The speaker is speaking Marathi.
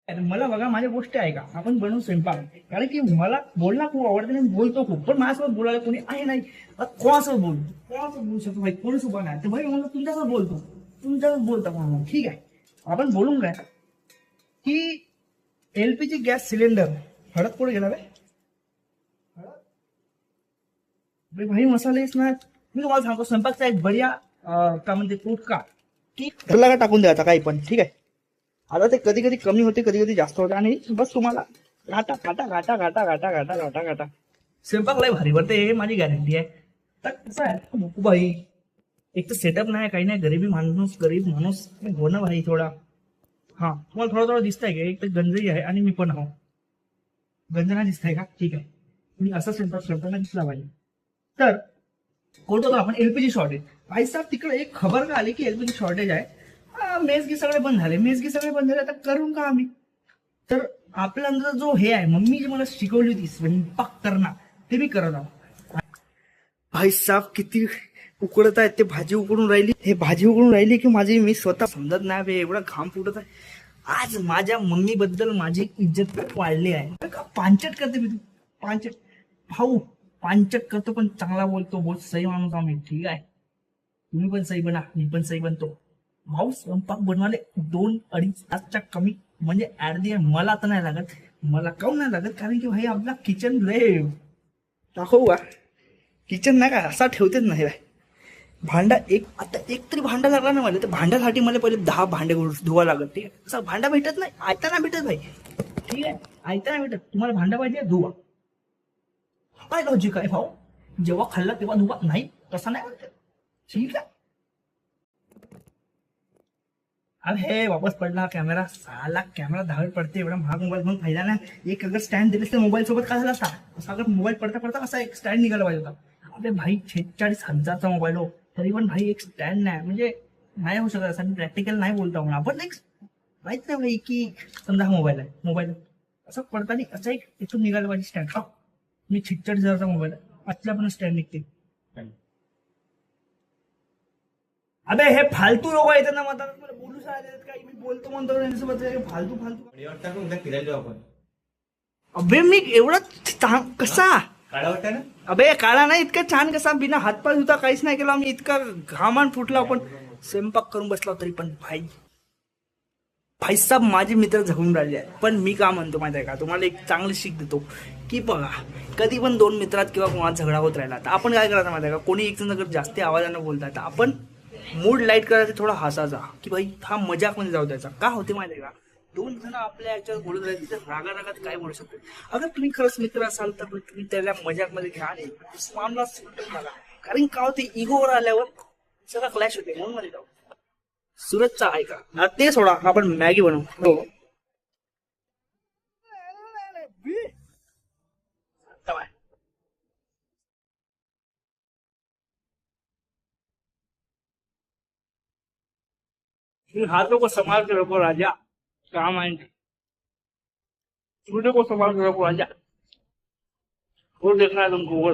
मला बघा माझ्या गोष्टी आहे का आपण बनवू स्वयंपाक कारण की मला बोलणं खूप आवडतं आणि बोलतो खूप पण माझ्यासोबत बोलायला कोणी आहे नाही कोणासोबत बोलू शकतो भाई कोणी सोबत नाही तर भाई मला तुमच्यासोबत बोलतो तुमच्यासोबत बोलता म्हणून ठीक आहे आपण बोलून काय की एलपीजी गॅस सिलेंडर हळद कुठे गेला भाई मसाले ना मी तुम्हाला सांगतो स्वयंपाकचा एक बढिया काय म्हणते टोटका की त्याला टाकून द्यायचा काही पण ठीक आहे आता ते कधी कधी कमी होते कधी कधी जास्त होते आणि बस तुम्हाला घाटा घाटा घाटा घाटा घाटा घाटा घाटा घाटा स्वयंपाक लय भारी बरते हे माझी गॅरंटी आहे तर कसं आहे बाई एक तर सेटअप नाही काही नाही गरीब माणूस हो ना भाई थोडा हा तुम्हाला थोडं थोडं दिसतंय का एक तर गंजही आहे आणि मी पण आहो गंजना दिसतंय का ठीक आहे मी असा स्वयंपाक स्वयंपाक दिसला पाहिजे तर कोणतं आपण एलपीजी शॉर्टेज भाई साहेब तिकडे एक खबर का आली की एलपीजी शॉर्टेज आहे मेसगी सगळे बंद झाले मेसगी सगळे बंद झाले आता करून का आम्ही तर आपल्या अंदर जो हे आहे मम्मी जी मला शिकवली होती स्वयंपाक करणं ते मी करत आहो भाई साहेब किती उकडत आहे ते भाजी उकडून राहिली हे भाजी उकडून राहिली की माझी मी स्वतः समजत नाही बे एवढा घाम फुटत आहे आज माझ्या मम्मी बद्दल माझी इज्जत खूप वाढली आहे का पांचट करते मी तू पांचट भाऊ पांचट करतो पण चांगला बोलतो बहुत सही माणूस आम्ही ठीक आहे तुम्ही पण सही बना मी पण सही बनतो भाऊ स्वयंपाक बनवाले 2-2.5 तासच्या कमी म्हणजे ऍड मला तर नाही लागत मला काऊन नाही लागत कारण की भाई आपला किचन लय दाखवू का किचन नाही का असा ठेवतेच नाही भाई भांडा आता एक तरी भांडा लागला ना मला तर भांड्यासाठी मला पहिले 10 भांडे धुवा लागत ठीक आहे असं भांडा भेटत नाही आयता नाही भेटत भाई ठीक आहे आयता नाही भेटत तुम्हाला भांडा पाहिजे धुवा काय लॉजिक आहे भाऊ जेव्हा खाल्ला तेव्हा धुवा नाही तसा नाही ठीक आहे अब हे वापस पडला कॅमेरा साला कॅमेरा धावत पडते एवढा महाग मोबाईल म्हणून फायदा नाही एक अगर स्टँड दिलेस तर मोबाईल सोबत काय झाला असता असा अगर मोबाईल पडता पडता असा एक स्टँड निघाला पाहिजे होता अरे भाई 46,000चा मोबाईल हो तरी पण भाई एक स्टँड नाही म्हणजे नाही होऊ शकत असं प्रॅक्टिकल नाही बोलता म्हणून आपण एक माहित नाही भाई की समजा हा मोबाईल असं पडताना असं एक इथून निघाला पाहिजे स्टँड हा मी 46,000चा मोबाईल आहे असल्या पण स्टँड निघते अबे हे फालतू लोक येतात ना म्हणतात मला बोलू सांगतात काही मी बोलतो म्हणतो त्यांच्यासोबत फालतू अबे मी एवढा कसा काळा वाटतं ना अबे काळा नाही इतका छान कसा बिना हातपाय धुता काहीच नाही केला मी इतका घामान फुटला पण स्वयंपाक करून बसला तरी पण भाई साहेब माझे मित्र झगून राहिले आहे पण मी का म्हणतो माहिती आहे का तुम्हाला एक चांगली शिक देतो की बघा कधी पण 2 मित्रात किंवा कोणाला झगडा होत राहिला तर आपण काय करायचं माहिती आहे का कोणी एक जण जर जास्त आवाजानं बोलतात तर आपण मूड लाईट करायचा थोडा हसायचा की भाई हा मजाक मध्ये जाऊ द्यायचा का होते माहिती आहे का 2 जण आपल्या याच्यावर बोलत राहिले तर रागात काय बोलू शकतो अगर तुम्ही खरंच मित्र असाल तर तुम्ही त्याला मजाक मध्ये घ्या आणि मामला बघा कारण का होते इगोवर आल्यावर सगळा क्लॅश होते म्हणून मध्ये जाऊ सुरतचा आहे का ते सोडा आपण मॅगी बनवू हाथों को संभाल के रखो राजा काम आएंगे सूर्य को संभाल के रखो राजा वो देखना है तुमको